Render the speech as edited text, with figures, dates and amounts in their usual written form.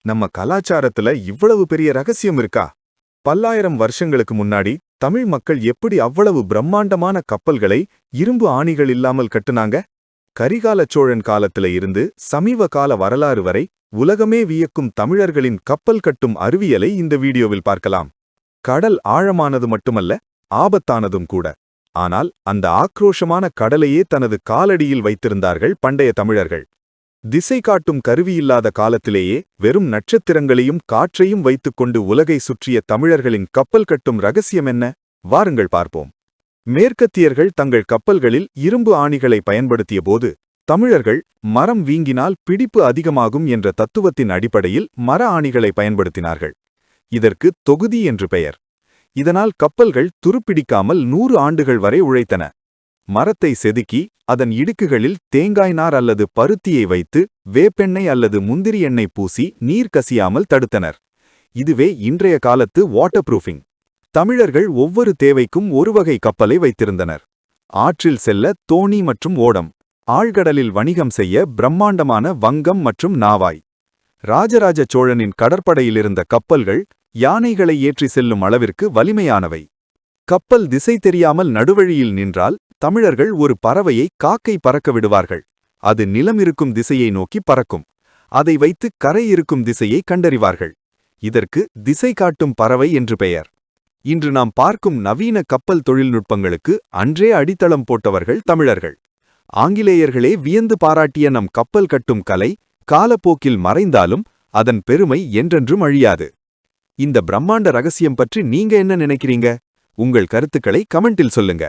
நம்ம கலாச்சாரத்துல இவ்வளவு பெரிய ரகசியம் இருக்கா? பல்லாயிரம் வருஷங்களுக்கு முன்னாடி தமிழ் மக்கள் எப்படி அவ்வளவு பிரம்மாண்டமான கப்பல்களை இரும்பு ஆணிகள் இல்லாமல் கட்டுனாங்க? கரிகால சோழன் காலத்துல இருந்து சமீப கால வரலாறு வரை உலகமே வியக்கும் தமிழர்களின் கப்பல் கட்டும் அறிவியலை இந்த வீடியோவில் பார்க்கலாம். கடல் ஆழமானது மட்டுமல்ல, ஆபத்தானதும் கூட. ஆனால் அந்த ஆக்ரோஷமான கடலையே தனது காலடியில் வைத்திருந்தார்கள் பண்டைய தமிழர்கள். திசை காட்டும் கருவியில்லாத காலத்திலேயே வெறும் நட்சத்திரங்களையும் காற்றையும் வைத்துக்கொண்டு உலகை சுற்றிய தமிழர்களின் கப்பல் கட்டும் ரகசியம் என்ன? வாருங்கள் பார்ப்போம். மேற்கத்தியர்கள் தங்கள் கப்பல்களில் இரும்பு ஆணிகளை பயன்படுத்திய போது, தமிழர்கள் மரம் வீங்கினால் பிடிப்பு அதிகமாகும் என்ற தத்துவத்தின் அடிப்படையில் மர ஆணிகளை பயன்படுத்தினார்கள். இதற்கு தொகுதி என்று பெயர். இதனால் கப்பல்கள் துருப்பிடிக்காமல் 100 ஆண்டுகள் வரை உழைத்தன. மரத்தை செதுக்கி அதன் இடுக்குகளில் தேங்காய் நார் அல்லது பருத்தியை வைத்து வேப்பெண்ணெய் அல்லது முந்திரி எண்ணெய் பூசி நீர் கசியாமல் தடுத்தனர். இதுவே இன்றைய காலத்து வாட்டர் ப்ரூஃபிங். தமிழர்கள் ஒவ்வொரு தேவைக்கும் ஒரு வகை கப்பலை வைத்திருந்தனர். ஆற்றில் செல்ல தோணி மற்றும் ஓடம், ஆழ்கடலில் வணிகம் செய்ய பிரம்மாண்டமான வங்கம் மற்றும் நாவாய். ராஜராஜ சோழனின் கடற்படையிலிருந்த கப்பல்கள் யானைகளை ஏற்றி செல்லும் அளவிற்கு வலிமையானவை. கப்பல் திசை தெரியாமல் நடுவழியில் நின்றால் தமிழர்கள் ஒரு பறவையை காக்கை பறக்க விடுவார்கள். அது நிலம் இருக்கும் திசையை நோக்கி பறக்கும். அதை வைத்து கரை இருக்கும் திசையை கண்டறிவார்கள். இதற்கு திசை காட்டும் பறவை என்று பெயர். இன்று நாம் பார்க்கும் நவீன கப்பல் தொழில்நுட்பங்களுக்கு அன்றே அடித்தளம் போட்டவர்கள் தமிழர்கள். ஆங்கிலேயர்களே வியந்து பாராட்டிய நம் கப்பல் கட்டும் கலை காலப்போக்கில் மறைந்தாலும் அதன் பெருமை என்றென்றும் அழியாது. இந்த பிரம்மாண்ட ரகசியம் பற்றி நீங்க என்ன நினைக்கிறீங்க? உங்கள் கருத்துக்களை கமெண்டில் சொல்லுங்க.